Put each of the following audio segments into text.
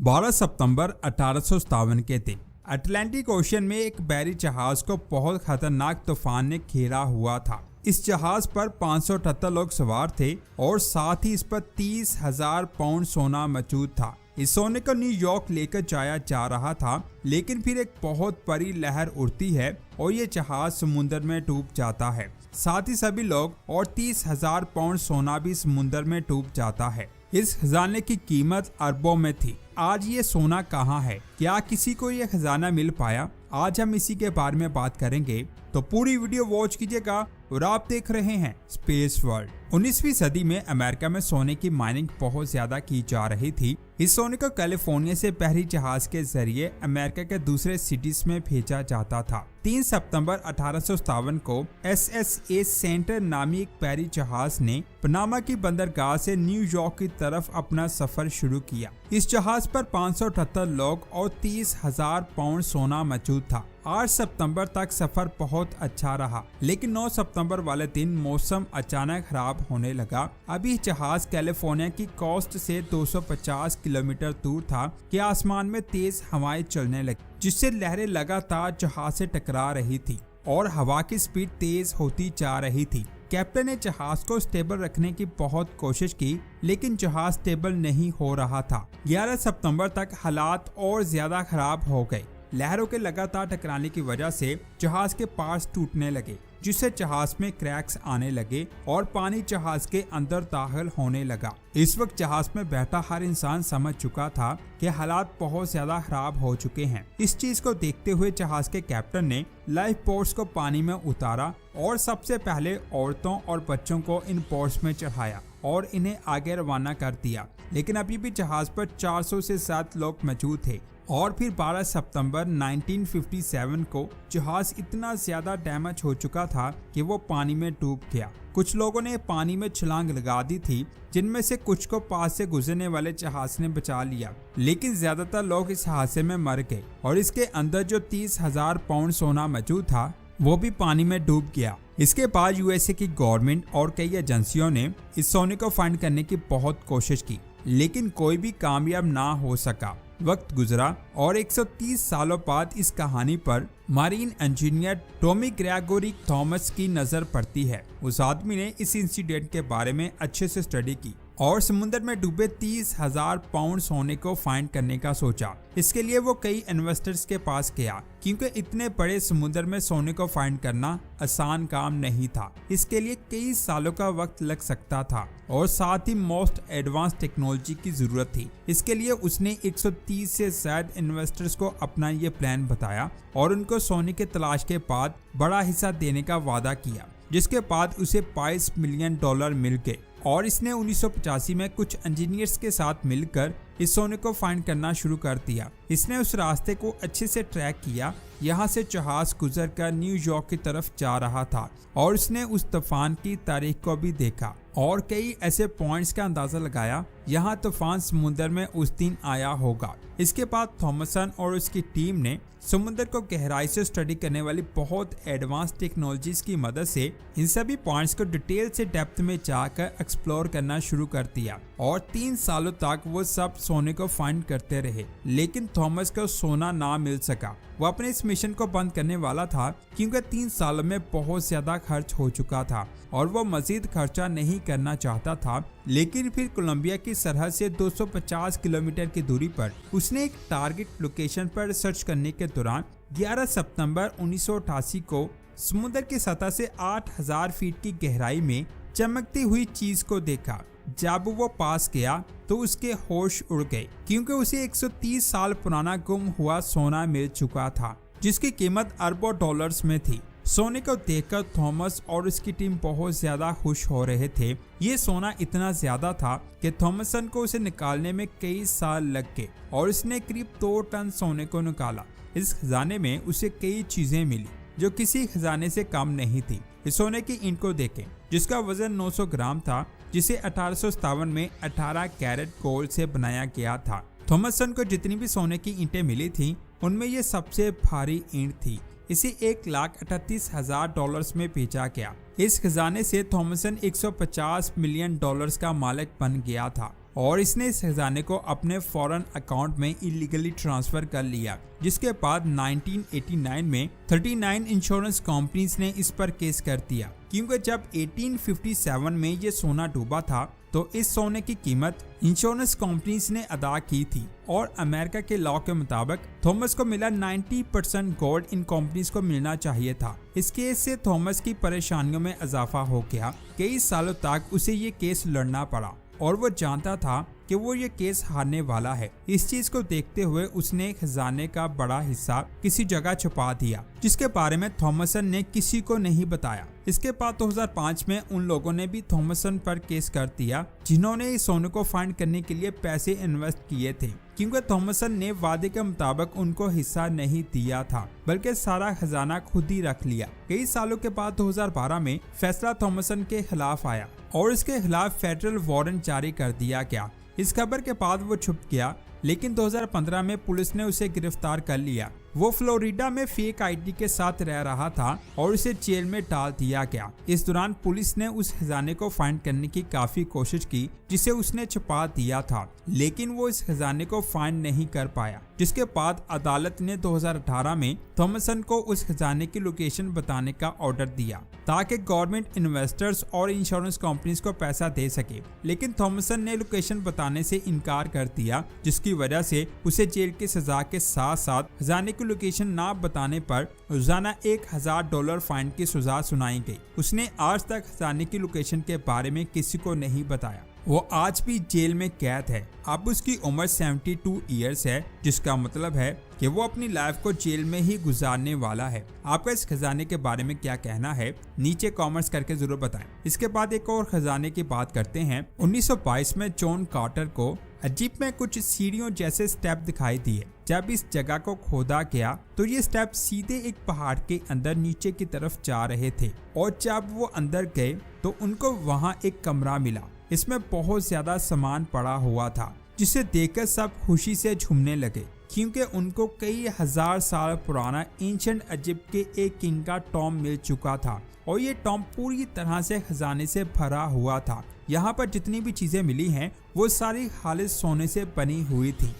12 सितंबर 1857 के दिन Atlantic ocean में एक बैरी जहाज को बहुत खतरनाक तूफान ने घेरा हुआ था। इस जहाज पर 578 लोग सवार थे और साथ ही इस पर 30,000 पाउंड सोना मौजूद था। इस सोने को न्यूयॉर्क लेकर जाया जा रहा था, लेकिन फिर एक बहुत बड़ी लहर उठती है और ये जहाज समुद्र में डूब जाता है। साथ ही सभी लोग और 30,000 पाउंड सोना भी समुद्र में डूब जाता है। इस खजाने की कीमत अरबों में थी। आज ये सोना कहाँ है? क्या किसी को ये खजाना मिल पाया? आज हम इसी के बारे में बात करेंगे, तो पूरी वीडियो वॉच कीजिएगा। और आप देख रहे हैं स्पेस वर्ल्ड। 19वीं सदी में अमेरिका में सोने की माइनिंग बहुत ज्यादा की जा रही थी। इस सोने को कैलिफोर्निया से बहरी जहाज के जरिए अमेरिका के दूसरे सिटीज में भेजा जाता था। 3 सितंबर 1857 को SSA सेंटर नामी एक बहरी जहाज ने पनामा की बंदरगाह से न्यूयॉर्क की तरफ अपना सफर शुरू किया। इस जहाज पर 578 लोग और 30,000 पाउंड सोना मौजूद था। 8 सितंबर तक सफर बहुत अच्छा रहा, लेकिन 9 सितंबर वाले दिन मौसम अचानक खराब होने लगा। अभी जहाज कैलिफोर्निया की कोस्ट से 250 किलोमीटर दूर था कि आसमान में तेज हवाएं चलने लगी, जिससे लहरें लगातार जहाज से टकरा रही थी और हवा की स्पीड तेज होती जा रही थी। कैप्टन ने जहाज को स्टेबल रखने की बहुत कोशिश की, लेकिन जहाज स्टेबल नहीं हो रहा था। 11 सितंबर तक हालात और ज्यादा खराब हो गए। लहरों के लगातार टकराने की वजह से जहाज के पार्ट्स टूटने लगे, जिससे जहाज में क्रैक्स आने लगे और पानी जहाज के अंदर दाखिल होने लगा। इस वक्त जहाज में बैठा हर इंसान समझ चुका था कि हालात बहुत ज्यादा खराब हो चुके हैं। इस चीज को देखते हुए जहाज के कैप्टन ने लाइफ बोट्स को पानी में उतारा और सबसे पहले औरतों और बच्चों को इन बोट्स में चढ़ाया और इन्हें आगे रवाना कर दिया। लेकिन अभी भी जहाज पर 400 से 7 लोग मौजूद थे। और फिर 12 सितंबर 1957 को जहाज इतना ज्यादा डैमेज हो चुका था कि वो पानी में डूब गया। कुछ लोगों ने पानी में छलांग लगा दी थी, जिनमें से कुछ को पास से गुजरने वाले जहाज ने बचा लिया, लेकिन ज्यादातर लोग इस हादसे में मर गए और इसके अंदर जो 30,000 पाउंड सोना मौजूद था वो भी पानी में डूब गया। इसके बाद USA की गवर्नमेंट और कई एजेंसियों ने इस सोने को फाइंड करने की बहुत कोशिश की, लेकिन कोई भी कामयाब ना हो सका। वक्त गुजरा और 130 सालों बाद इस कहानी पर marine engineer Tommy Gregory Thomas की नजर पड़ती है। उस आदमी ने इस इंसिडेंट के बारे में अच्छे से स्टडी की और समुद्र में डूबे 30,000 पाउंड सोने को फाइंड करने का सोचा। इसके लिए वो कई इन्वेस्टर्स के पास गया, क्योंकि इतने बड़े समुद्र में सोने को फाइंड करना आसान काम नहीं था। इसके लिए कई सालों का वक्त लग सकता था और साथ ही मोस्ट एडवांस टेक्नोलॉजी की जरूरत थी। इसके लिए उसने 130 से ज्यादा इन्वेस्टर्स को अपना ये प्लान बताया और उनको सोने के तलाश के बाद बड़ा हिस्सा देने का वादा किया, जिसके बाद उसे $22 मिलियन मिल गए। और इसने 1985 में कुछ इंजीनियर्स के साथ मिलकर इस सोने को फाइंड करना शुरू कर दिया। इसने उस रास्ते को अच्छे से ट्रैक किया। यहाँ से जहाज गुजर कर न्यूयॉर्क की तरफ जा रहा था और उसने उस तूफान की तारीख को भी देखा और कई ऐसे पॉइंट्स का अंदाजा लगाया यहाँ तूफान समुद्र में उस दिन आया होगा। इसके बाद थॉमसन और उसकी टीम ने समुद्र को गहराई से स्टडी करने वाली बहुत एडवांस टेक्नोलॉजीज की मदद से इन सभी पॉइंट्स को डिटेल से डेप्थ में जाकर एक्सप्लोर करना शुरू कर दिया और 3 सालों तक वो सब सोने को फाइंड करते रहे, लेकिन थॉमस को सोना ना मिल सका। वो अपने इस मिशन को बंद करने वाला था, क्योंकि 3 सालों में बहुत ज्यादा खर्च हो चुका था और वो मजीद खर्चा नहीं करना चाहता था। लेकिन फिर कोलंबिया की सरहद से 250 किलोमीटर की दूरी पर उसने एक टारगेट लोकेशन पर रिसर्च करने के दौरान 11 सितंबर 1988 को समुद्र की सतह से 8,000 फीट की गहराई में चमकती हुई चीज को देखा। जब वो पास गया तो उसके होश उड़ गए, क्योंकि उसे 130 साल पुराना गुम हुआ सोना मिल चुका था, जिसकी कीमत अरबों डॉलर्स में थी। सोने को देखकर थॉमस और उसकी टीम बहुत ज्यादा खुश हो रहे थे। ये सोना इतना ज्यादा था कि थॉमसन को उसे निकालने में कई साल लग गए और उसने करीब 2 टन सोने को निकाला। इस खजाने में उसे कई चीजें मिली जो किसी खजाने से कम नहीं थी। इस सोने की ईंट को देखें, जिसका वजन 900 ग्राम था, जिसे 1857 में 18 कैरेट गोल्ड से बनाया गया था। थॉमसन को जितनी भी सोने की ईंटें मिली थी, उनमें ये सबसे भारी ईंट थी। इसे $1,38,000 में बेचा गया। इस खजाने से थॉमसन $150 मिलियन का मालिक बन गया था। और इसने इस खजाने को अपने फॉरेन अकाउंट में इलीगली ट्रांसफर कर लिया, जिसके बाद 1989 में 39 इंश्योरेंस कंपनीज ने इस पर केस कर दिया, क्योंकि जब 1857 में ये सोना डूबा था तो इस सोने की कीमत इंश्योरेंस कंपनीज ने अदा की थी और अमेरिका के लॉ के मुताबिक थॉमस को मिला 90% गोल्ड इन कंपनीज को मिलना चाहिए था। इस केस से थॉमस की परेशानियों में इजाफा हो गया। कई सालों तक उसे ये केस लड़ना पड़ा और वो जानता था कि वो ये केस हारने वाला है। इस चीज को देखते हुए उसने खजाने का बड़ा हिस्सा किसी जगह छुपा दिया, जिसके बारे में थॉमसन ने किसी को नहीं बताया। इसके बाद 2005 में उन लोगों ने भी थॉमसन पर केस कर दिया जिन्होंने इस सोने को फाइंड करने के लिए पैसे इन्वेस्ट किए थे, क्योंकि थॉमसन ने वादे के मुताबिक उनको हिस्सा नहीं दिया था, बल्कि सारा खजाना खुद ही रख लिया। कई सालों के बाद 2012 में फैसला थॉमसन के खिलाफ आया और इसके खिलाफ फेडरल वारंट जारी कर दिया गया। इस खबर के बाद वो छुप गया, लेकिन 2015 में पुलिस ने उसे गिरफ्तार कर लिया। वो फ्लोरिडा में फेक आईडी के साथ रह रहा था और उसे जेल में डाल दिया गया। इस दौरान पुलिस ने उस खजाने को फाइंड करने की काफी कोशिश की जिसे उसने छुपा दिया था, लेकिन वो इस खजाने को फाइंड नहीं कर पाया, जिसके बाद अदालत ने 2018 में थॉमसन को उस खजाने की लोकेशन बताने का ऑर्डर दिया ताकि गवर्नमेंट इन्वेस्टर्स और इंश्योरेंस कंपनीज को पैसा दे सके। लेकिन थॉमसन ने लोकेशन बताने से इनकार कर दिया, जिसकी वजह से उसे जेल की सजा के साथ साथ खजाने की लोकेशन ना बताने पर रोजाना $1000 फाइन की सजा सुनाई गई। उसने आज तक खजाने की लोकेशन के बारे में किसी को नहीं बताया। वो आज भी जेल में कैद है। अब उसकी उम्र 72 ईयर्स है, जिसका मतलब है कि वो अपनी लाइफ को जेल में ही गुजारने वाला है। आपका इस खजाने के बारे में क्या कहना है, नीचे कमेंट्स करके जरूर बताएं। इसके बाद एक और खजाने की बात करते हैं। 1922 में जॉन कार्टर को अजीब में कुछ सीढ़ियों जैसे स्टेप दिखाई दिए। जब इस जगह को खोदा गया तो ये स्टेप सीधे एक पहाड़ के अंदर नीचे की तरफ जा रहे थे और जब वो अंदर गए तो उनको वहाँ एक कमरा मिला। इसमें बहुत ज्यादा सामान पड़ा हुआ था, जिसे देखकर सब खुशी से झूमने लगे, क्योंकि उनको कई हजार साल पुराना एंशिएंट इजिप्ट के एक किंग का टॉम मिल चुका था और ये टॉम पूरी तरह से खजाने से भरा हुआ था। यहाँ पर जितनी भी चीजें मिली हैं वो सारी खालिद सोने से बनी हुई थी।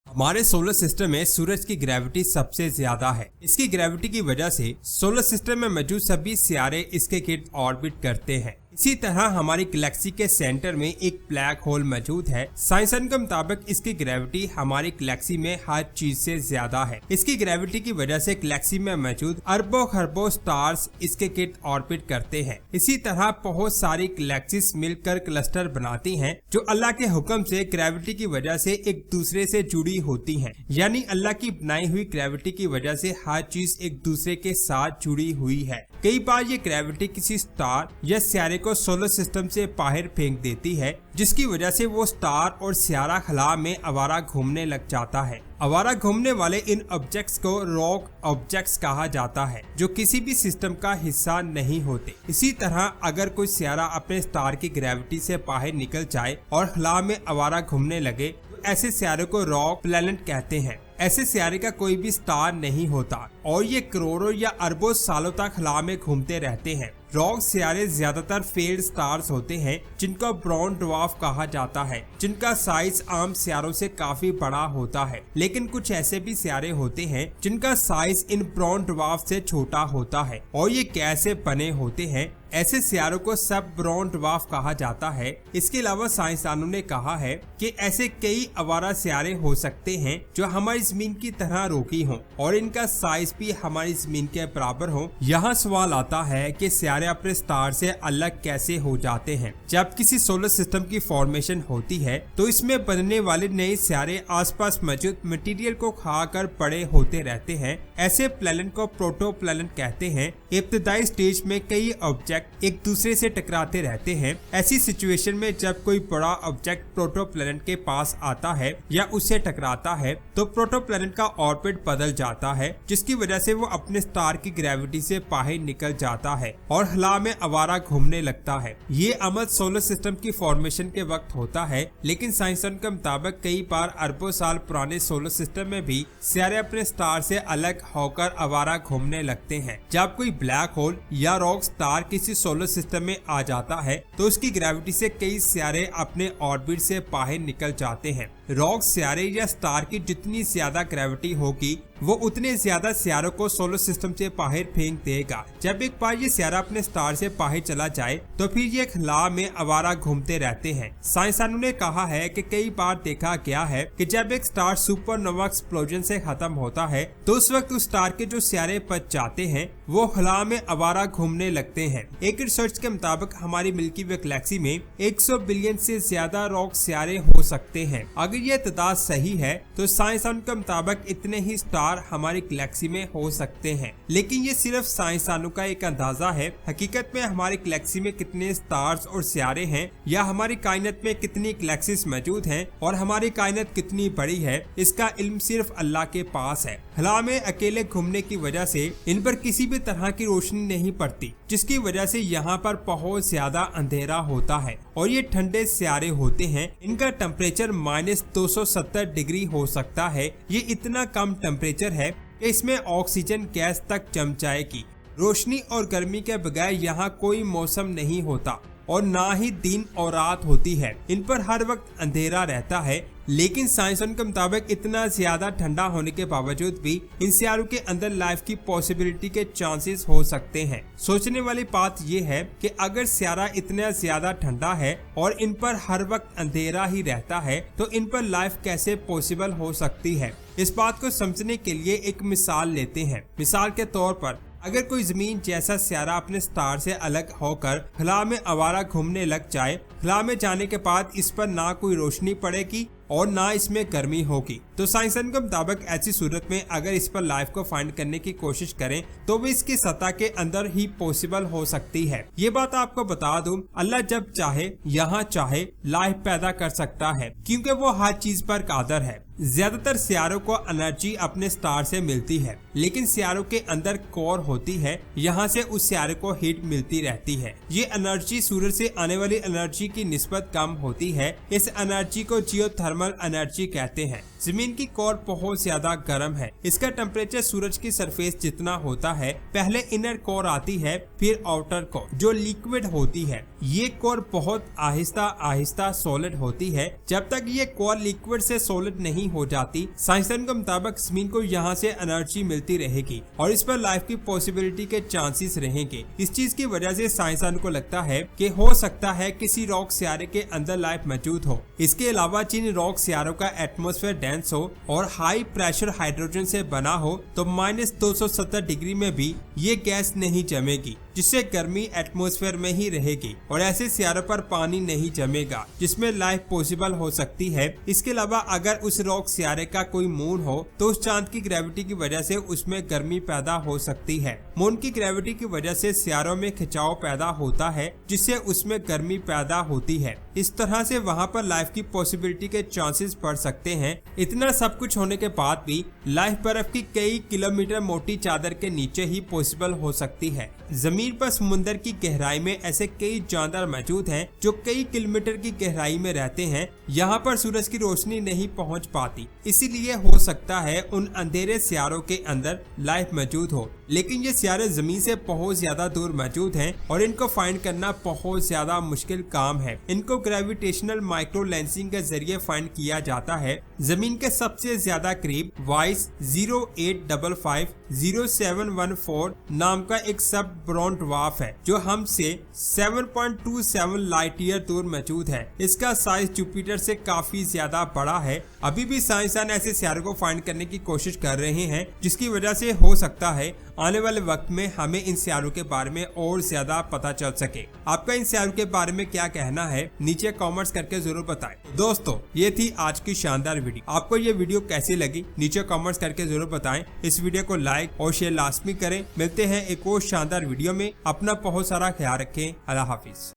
हमारे सोलर सिस्टम में सूरज की ग्रेविटी सबसे ज्यादा है। इसकी ग्रेविटी की वजह से सोलर सिस्टम में मौजूद सभी सितारे इसके गिर्द ऑर्बिट करते हैं। इसी तरह हमारी गैलेक्सी के सेंटर में एक ब्लैक होल मौजूद है। साइंसदान के मुताबिक इसकी ग्रेविटी हमारी गैलेक्सी में हर चीज से ज्यादा है। इसकी ग्रेविटी की वजह से गैलेक्सी में मौजूद अरबों खरबों स्टार्स इसके गिर्द ऑर्बिट करते हैं। इसी तरह बहुत सारी गैलेक्सीज मिलकर क्लस्टर बनाती हैं, जो अल्लाह के हुक्म से ग्रेविटी की वजह से एक दूसरे से जुड़ी होती हैं। यानी अल्लाह की बनाई हुई ग्रेविटी की वजह से हर चीज एक दूसरे के साथ जुड़ी हुई है। कई बार ये ग्रेविटी किसी स्टार या सितारे को सोलर सिस्टम से बाहर फेंक देती है, जिसकी वजह से वो स्टार और सितारा खला में आवारा घूमने लग जाता है। आवारा घूमने वाले इन ऑब्जेक्ट्स को रॉक ऑब्जेक्ट्स कहा जाता है, जो किसी भी सिस्टम का हिस्सा नहीं होते। इसी तरह अगर कोई सितारा अपने स्टार की ग्रेविटी से बाहर निकल जाए और खला में आवारा घूमने लगे तो ऐसे सितारे को रॉक प्लैनेट कहते हैं। ऐसे सितारे का कोई भी स्टार नहीं होता और ये करोड़ों या अरबों सालों तक खला में घूमते रहते हैं। रॉक सितारे ज्यादातर फेल्ड स्टार्स होते हैं, जिनको ब्राउन ड्वार्फ कहा जाता है, जिनका साइज आम सितारों से काफी बड़ा होता है। लेकिन कुछ ऐसे भी सितारे होते हैं जिनका साइज इन ब्राउन ड्वार्फ से छोटा होता है। और ये कैसे बने होते हैं? ऐसे सितारों को सब ब्राउन ड्वार्फ कहा जाता है। इसके अलावा साइंसदानों ने कहा है कि ऐसे कई आवारा सितारे हो सकते हैं जो हमारी जमीन की तरह रोकी हों और इनका साइज भी हमारी जमीन के बराबर हो। यहाँ सवाल आता है कि सितारे अपने स्टार से अलग कैसे हो जाते हैं? जब किसी सोलर सिस्टम की फॉर्मेशन होती है तो इसमें बनने वाले नए सितारे आसपास मौजूद मटेरियल को खाकर बड़े होते रहते हैं। ऐसे प्लैनेट को प्रोटो प्लैनेट कहते हैं। इब्तदाई स्टेज में कई ऑब्जेक्ट एक दूसरे से टकराते रहते हैं। ऐसी सिचुएशन में जब कोई बड़ा ऑब्जेक्ट प्रोटो प्लैनेट के पास आता है या उससे टकराता है तो प्रोटो प्लैनेट का ऑर्बिट बदल जाता है, जिसकी वजह से वो अपने स्टार की ग्रेविटी से बाहर निकल जाता है और खला में आवारा घूमने लगता है। ये अमल सोलर सिस्टम की फॉर्मेशन के वक्त होता है, लेकिन साइंसदान के मुताबिक कई बार अरबों साल पुराने सोलर सिस्टम में भी सितारे अपने स्टार से अलग होकर आवारा घूमने लगते हैं। जब कोई ब्लैक होल या रॉक स्टार किसी किसी सोलर सिस्टम में आ जाता है तो उसकी ग्रेविटी से कई सितारे अपने ऑर्बिट से बाहर निकल जाते हैं। रॉक सितारे या स्टार की जितनी ज्यादा ग्रेविटी होगी वो उतने ज्यादा सितारों को सोलर सिस्टम से बाहर फेंक देगा। जब एक बार ये सितारा अपने स्टार से बाहर चला जाए तो फिर ये खला में आवारा घूमते रहते हैं। साइंसदानों ने कहा है कि कई बार देखा गया है कि जब एक स्टार सुपरनोवा एक्सप्लोजन से खत्म होता है तो उस वक्त उस स्टार के जो सितारे बच जाते हैं वो खला में आवारा घूमने लगते हैं। एक रिसर्च के मुताबिक हमारी मिल्की वे गैलेक्सी में 100 बिलियन से ज्यादा रॉक सितारे हो सकते हैं। अगर ये तादाद सही है तो साइंसदानों के मुताबिक इतने ही स्टार हमारी गैलेक्सी में हो सकते हैं, लेकिन ये सिर्फ साइंसदानों का एक अंदाजा है। हकीकत में हमारी गैलेक्सी में कितने स्टार्स और सितारे हैं या हमारी कायनात में कितनी गैलेक्सीज मौजूद हैं और हमारी कायनात कितनी बड़ी है, इसका इल्म सिर्फ अल्लाह के पास है। खला में अकेले घूमने की वजह से इन पर किसी भी तरह की रोशनी नहीं पड़ती, जिसकी वजह से यहाँ पर बहुत ज्यादा अंधेरा होता है और ये ठंडे सितारे होते हैं। इनका टेम्परेचर -270 डिग्री हो सकता है। ये इतना कम टेम्परेचर है कि इसमें ऑक्सीजन गैस तक जम जाएगी। रोशनी और गर्मी के बगैर यहाँ कोई मौसम नहीं होता और ना ही दिन और रात होती है। इन पर हर वक्त अंधेरा रहता है, लेकिन साइंसदानों के मुताबिक इतना ज्यादा ठंडा होने के बावजूद भी इन सितारों के अंदर लाइफ की पॉसिबिलिटी के चांसेस हो सकते हैं। सोचने वाली बात यह है कि अगर सितारा इतना ज्यादा ठंडा है और इन पर हर वक्त अंधेरा ही रहता है तो इन पर लाइफ कैसे पॉसिबल हो सकती है। इस बात को समझने के लिए एक मिसाल लेते हैं। मिसाल के तौर पर अगर कोई जमीन जैसा सितारा अपने स्टार से अलग होकर खला में आवारा घूमने लग जाए, खला में जाने के बाद इस पर ना कोई रोशनी पड़ेगी और ना इसमें गर्मी होगी, तो साइंसदानों के मुताबिक ऐसी सूरत में अगर इस पर लाइफ को फाइंड करने की कोशिश करें तो वो इसकी सतह के अंदर ही पॉसिबल हो सकती है। ये बात आपको बता दूं, अल्लाह जब चाहे यहाँ चाहे लाइफ पैदा कर सकता है, क्योंकि वो हर चीज पर कादर है। ज्यादातर सितारों को एनर्जी अपने स्टार से मिलती है, लेकिन सितारों के अंदर कोर होती है, यहाँ से उस सितारे को हीट मिलती रहती है। ये एनर्जी सूरज से आने वाली एनर्जी की निस्बत कम होती है। इस एनर्जी को जियोथर्मल एनर्जी कहते हैं। जमीन की कोर बहुत ज्यादा गर्म है। इसका टेम्परेचर सूरज की सरफेस जितना होता है। पहले इनर कोर आती है, फिर आउटर कोर जो लिक्विड होती है। ये कोर बहुत आहिस्ता आहिस्ता सॉलिड होती है। जब तक ये कोर लिक्विड से सॉलिड नहीं हो जाती, साइंसदान के मुताबिक जमीन को यहाँ से एनर्जी मिलती रहेगी और इस पर लाइफ की पॉसिबिलिटी के चांसेस रहेंगे। इस चीज की वजह से साइंसदान को लगता है कि हो सकता है किसी रॉक सितारे के अंदर लाइफ मौजूद हो। इसके अलावा जिन रॉक सितारों का एटमॉस्फेयर डेंस हो और हाई प्रेशर हाइड्रोजन से बना हो तो -270 डिग्री में भी ये गैस नहीं जमेगी, जिससे गर्मी एटमॉस्फेयर में ही रहेगी और ऐसे सितारों पर पानी नहीं जमेगा जिसमें लाइफ पॉसिबल हो सकती है। इसके अलावा अगर उस रॉक सितारे का कोई मून हो तो उस चांद की ग्रेविटी की वजह से उसमें गर्मी पैदा हो सकती है। मून की ग्रेविटी की वजह से सितारों में खिंचाव पैदा होता है, जिससे उसमें गर्मी पैदा होती है। इस तरह से वहाँ पर लाइफ की पॉसिबिलिटी के चांसेस बढ़ सकते हैं। इतना सब कुछ होने के बाद भी लाइफ बर्फ की कई किलोमीटर मोटी चादर के नीचे ही पॉसिबल हो सकती है। जमीन पर समुद्र की गहराई में ऐसे कई जानदार मौजूद हैं जो कई किलोमीटर की गहराई में रहते हैं। यहाँ पर सूरज की रोशनी नहीं पहुँच पाती, इसीलिए हो सकता है उन अंधेरे सितारों के अंदर लाइफ मौजूद हो, लेकिन ये सितारे जमीन से बहुत ज्यादा दूर मौजूद हैं और इनको फाइंड करना बहुत ज्यादा मुश्किल काम है। इनको ग्रेविटेशनल माइक्रो लेंसिंग के जरिए फाइंड किया जाता है। जमीन के सबसे ज्यादा करीब वाइस 08550714 नाम का एक सब ब्रॉन ड्वार्फ है जो हमसे 7.27 लाइट ईयर दूर मौजूद है। इसका साइज जुपिटर से काफी ज्यादा बड़ा है। अभी भी साइंसदान ऐसे सितारों को फाइंड करने की कोशिश कर रहे हैं, जिसकी वजह से हो सकता है आने वाले वक्त में हमें इन सितारों के बारे में और ज्यादा पता चल सके। आपका इन सितारों के बारे में क्या कहना है नीचे कमेंट्स करके जरूर बताएं। दोस्तों, ये थी आज की शानदार वीडियो। आपको ये वीडियो कैसी लगी नीचे कमेंट्स करके जरूर बताएं। इस वीडियो को लाइक और शेयर लाजमी करें। मिलते हैं एक और शानदार वीडियो में। अपना बहुत सारा ख्याल रखें। अल्लाह हाफिज।